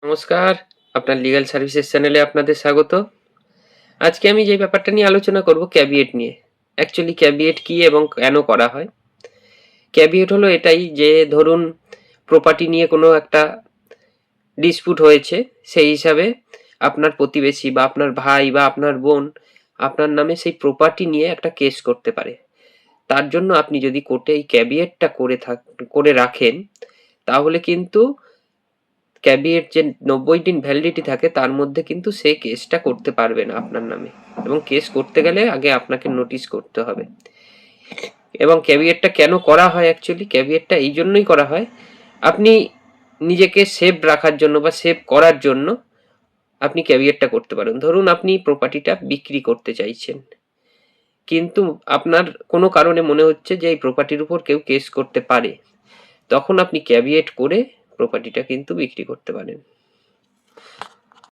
নমস্কার, আপনার legal services চ্যানেলে আপনাদের স্বাগত। আজকে আমি যে ব্যাপারটা নিয়ে আলোচনা করব ক্যাভিয়েট নিয়ে। অ্যাকচুয়ালি ক্যাভিয়েট কি এবং কেন করা হয়? ক্যাভিয়েট হলো এটাই যে ধরুন প্রপার্টি নিয়ে কোনো একটা ডিসপুট হয়েছে, সেই হিসাবে আপনার প্রতিবেশী বা আপনার ভাই বা আপনার বোন আপনার নামে সেই প্রপার্টি নিয়ে একটা কেস করতে পারে। তার জন্য আপনি যদি কোর্টে এই ক্যাভিয়েটটা করে রাখেন, তাহলে কিন্তু ক্যাভিয়েট যে 90 দিন ভ্যালিডিটি থাকে তার মধ্যে কিন্তু সে কেসটা করতে পারবে না আপনার নামে, এবং কেস করতে গেলে আগে আপনাকে নোটিশ করতে হবে। এবং ক্যাভিয়েটটা কেন করা হয়? অ্যাকচুয়ালি ক্যাভিয়েটটা এই জন্যই করা হয়, আপনি নিজেকে সেভ রাখার জন্য বা সেভ করার জন্য আপনি ক্যাভিয়েটটা করতে পারেন। ধরুন আপনি প্রপার্টিটা বিক্রি করতে চাইছেন, কিন্তু আপনার কোনো কারণে মনে হচ্ছে যে এই প্রপার্টির উপর কেউ কেস করতে পারে, তখন আপনি ক্যাভিয়েট করে প্রপার্টিটা কিন্তু বিক্রি করতে পারেন।